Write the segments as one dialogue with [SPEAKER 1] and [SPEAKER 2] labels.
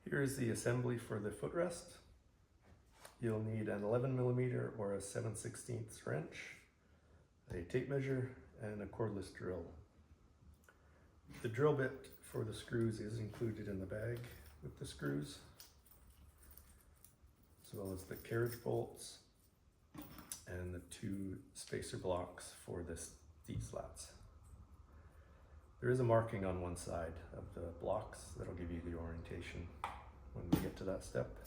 [SPEAKER 1] Here's the assembly for the footrest. You'll need an 11mm or a 7/16 wrench, a tape measure, and a cordless drill. The drill bit for the screws is included in the bag with the screws, as well as the carriage bolts and the 2 spacer blocks for the seat slats. There is a marking on one side of the blocks that'll give you the orientation when we get to that step.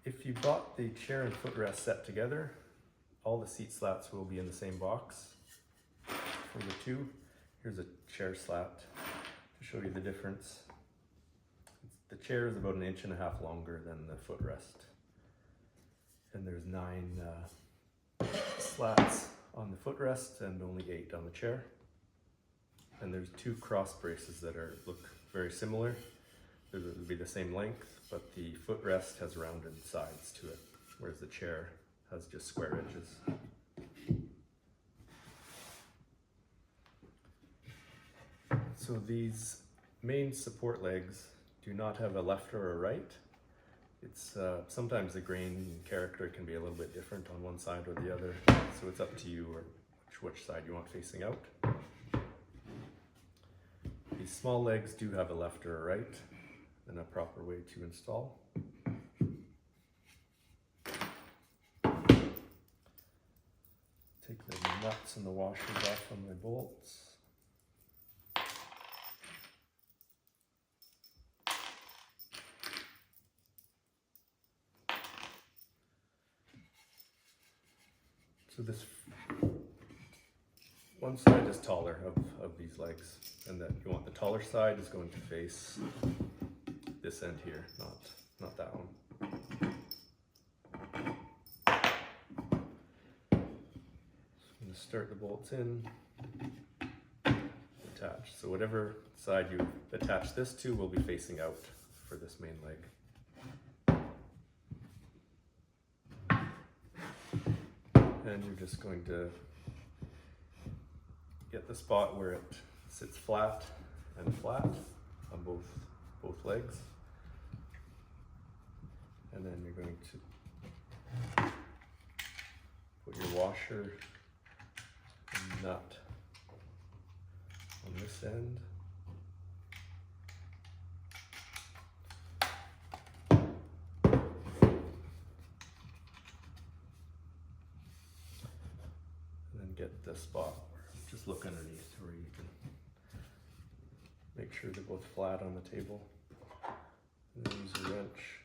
[SPEAKER 1] If you bought the chair and footrest set together, all the seat slats will be in the same box. For the 2, here's a chair slat to show you the difference. The chair is about 1.5 inches longer than the footrest. And there's 9 slats on the footrest and only 8 on the chair. And there's 2 cross braces that look very similar. They'll be the same length, but the footrest has rounded sides to it, whereas the chair has just square edges. So these main support legs do not have a left or a right. It's sometimes the grain and character can be a little bit different on one side or the other, so it's up to you or which side you want facing out. These small legs do have a left or a right and a proper way to install. Take the nuts and the washers off on my bolts. So this one side is taller of these legs, and that you want the taller side is going to face this end here, not that one. So I'm going to start the bolts in, attach. So whatever side you attach this to will be facing out for this main leg. And you're just going to get the spot where it sits flat and flat on both legs. And then you're going to put your washer and nut on this end. Get the spot, just look underneath where you can make sure they're both flat on the table. And then use a wrench.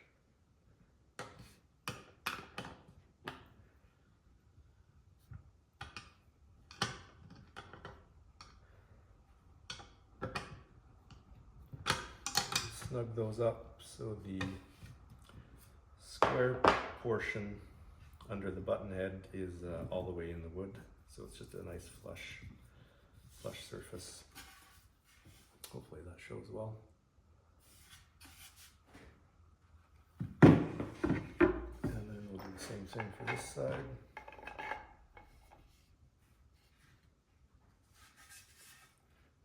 [SPEAKER 1] Snug those up so the square portion under the button head is all the way in the wood. So it's just a nice flush surface. Hopefully that shows well. And then we'll do the same thing for this side.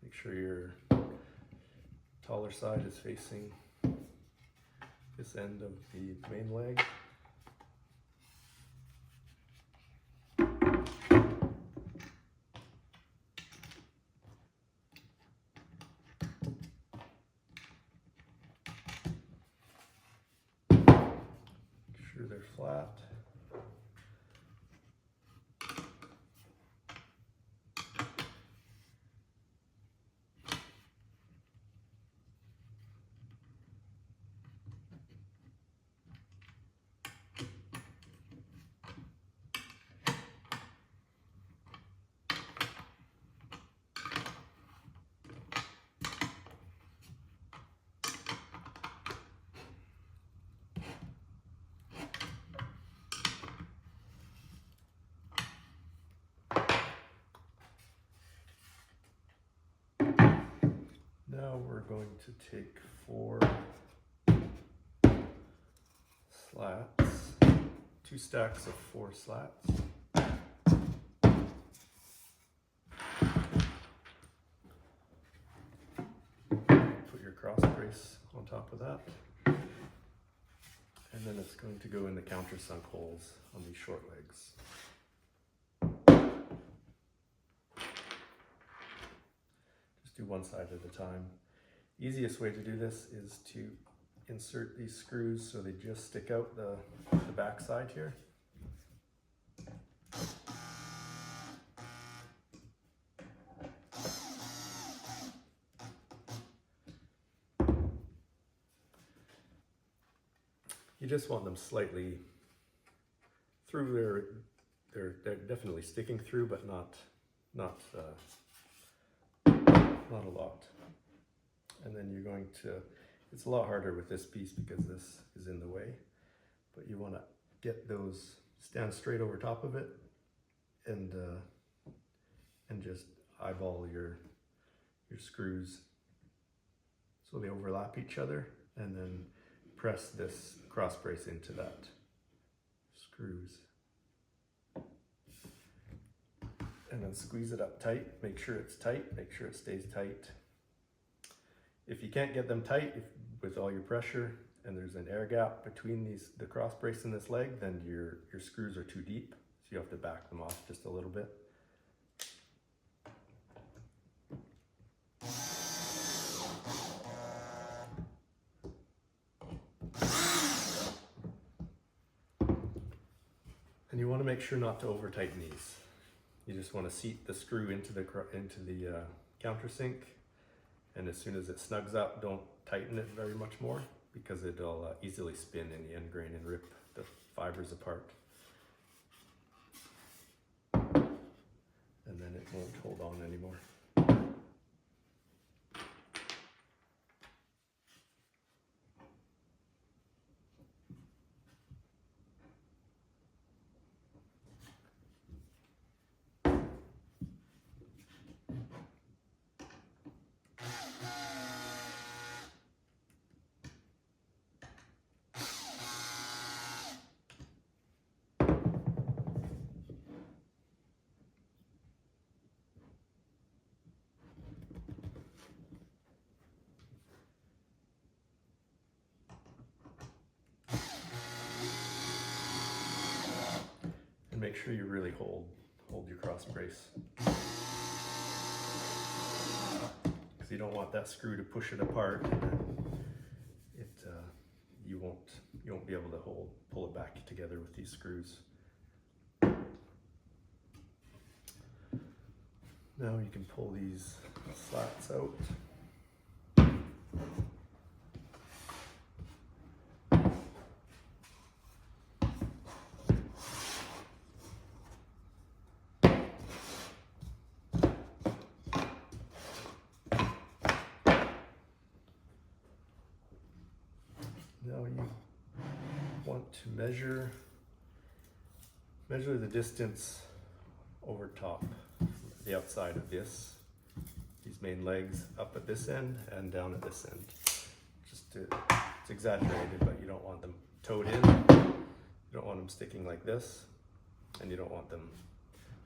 [SPEAKER 1] Make sure your taller side is facing this end of the main leg. They're flat. Now we're going to take 4 slats 2 stacks of 4 slats. Put your cross brace on top of that. And then it's going to go in the countersunk holes on these short legs. Just do one side at a time. Easiest way to do this is to insert these screws so they just stick out the back side here. You just want them slightly through. They're definitely sticking through, but not a lot. And then you're going to, it's a lot harder with this piece because this is in the way, but you want to get those, stand straight over top of it and just eyeball your screws so they overlap each other, and then press this cross brace into that screws. And then squeeze it up tight, make sure it's tight, make sure it stays tight. If you can't get them tight with all your pressure and there's an air gap between the cross brace and this leg, then your screws are too deep, so you have to back them off just a little bit. And you want to make sure not to over tighten these. You just want to seat the screw into the countersink, and as soon as it snugs up, don't tighten it very much more because it'll easily spin in the end grain and rip the fibers apart. And then it won't hold on anymore. And make sure you really hold your cross brace, because you don't want that screw to push it apart, and then you won't be able to pull it back together with these screws. Now you can pull these slats out. Now you want to measure the distance over top, the outside of these main legs, up at this end and down at this end. It's exaggerated, but you don't want them toed in. You don't want them sticking like this, and you don't want them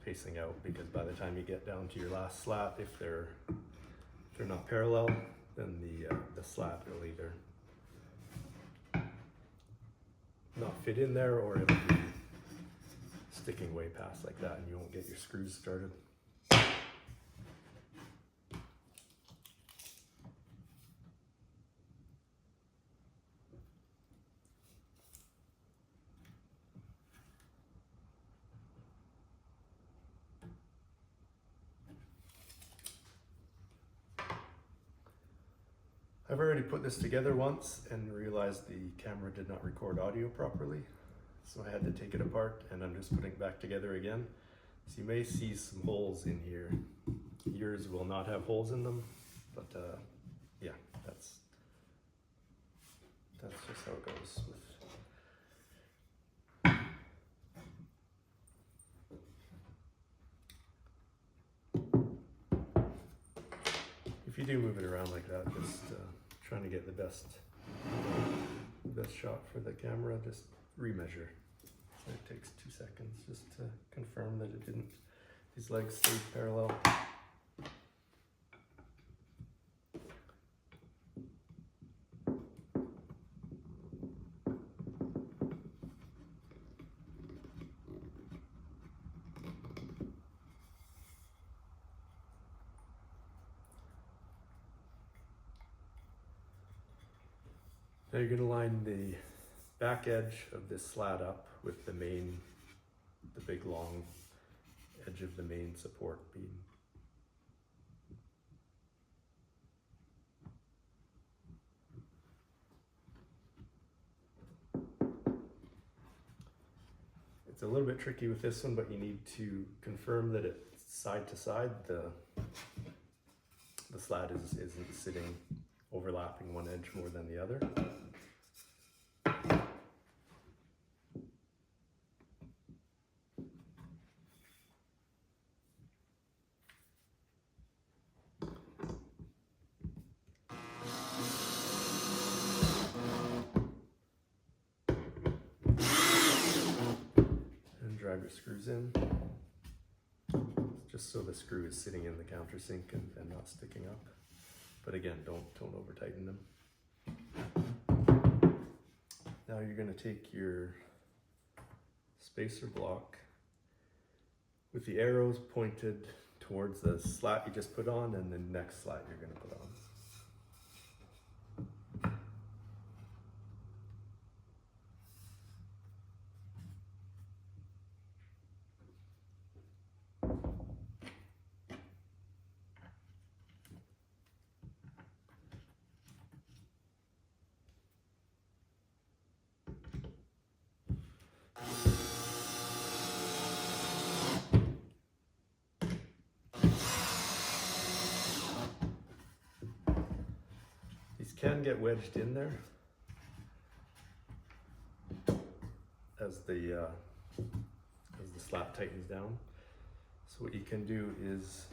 [SPEAKER 1] facing out, because by the time you get down to your last slat, if they're not parallel, then the slat will either not fit in there, or it'll be sticking way past like that, and you won't get your screws started. I've already put this together once and realized the camera did not record audio properly, so I had to take it apart, and I'm just putting it back together again. So you may see some holes in here. Yours will not have holes in them, but yeah, that's just how it goes with. If you do move it around like that, just trying to get the best shot for the camera, just remeasure. It's It takes 2 seconds just to confirm that it didn't, these legs stayed parallel. Now you're going to line the back edge of this slat up with the big long edge of the main support beam. It's a little bit tricky with this one, but you need to confirm that it's side to side. The slat isn't sitting overlapping one edge more than the other. Drive your screws in, just so the screw is sitting in the countersink and not sticking up. But again, don't over tighten them. Now you're going to take your spacer block with the arrows pointed towards the slat you just put on and the next slat you're going to put on. Can get wedged in there as the slat tightens down. So what you can do is,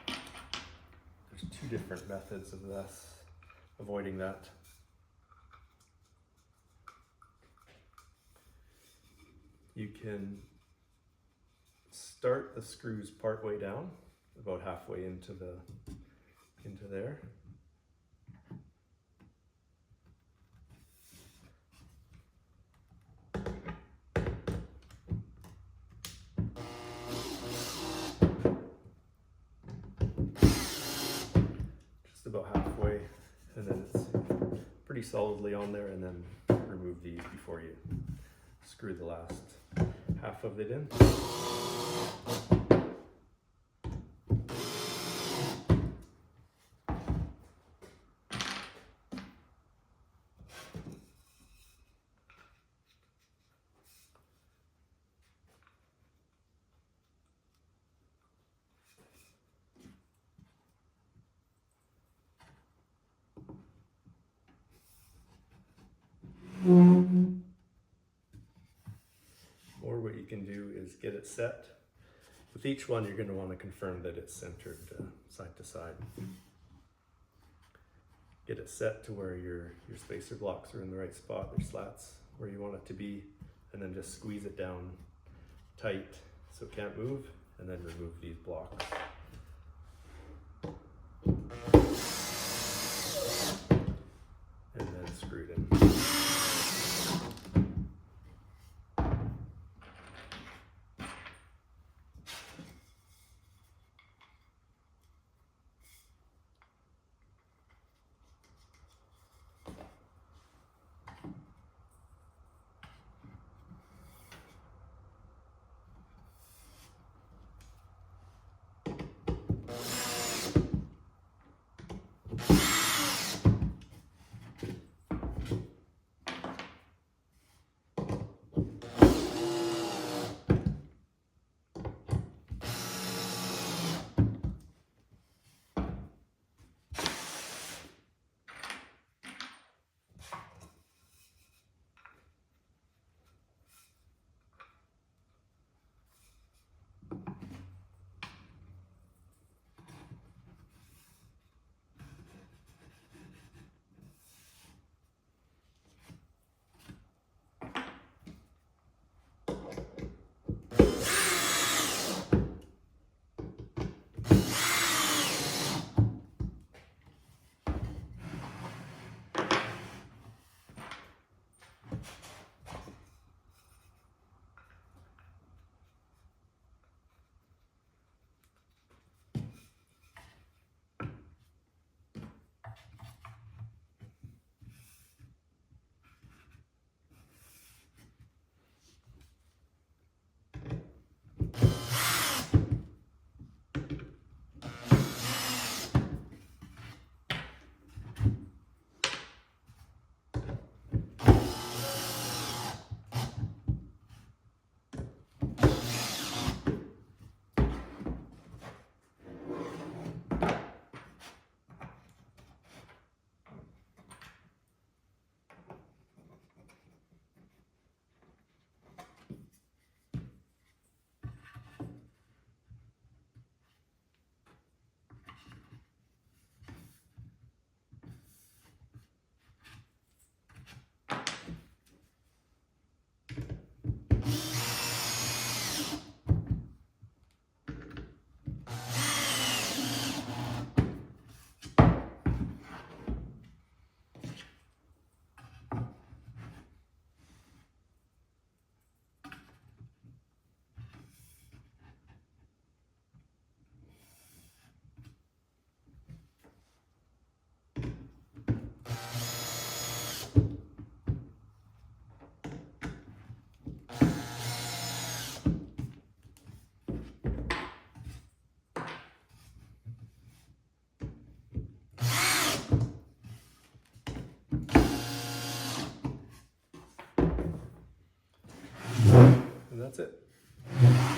[SPEAKER 1] there's 2 different methods of this, avoiding that. You can start the screws part way down, about halfway into there. About halfway, and then it's pretty solidly on there, and then remove these before you screw the last half of it in. Or what you can do is get it set. With each one, you're going to want to confirm that it's centered side to side. Get it set to where your spacer blocks are in the right spot, their slats where you want it to be, and then just squeeze it down tight so it can't move, and then remove these blocks. And then screw it in.
[SPEAKER 2] it.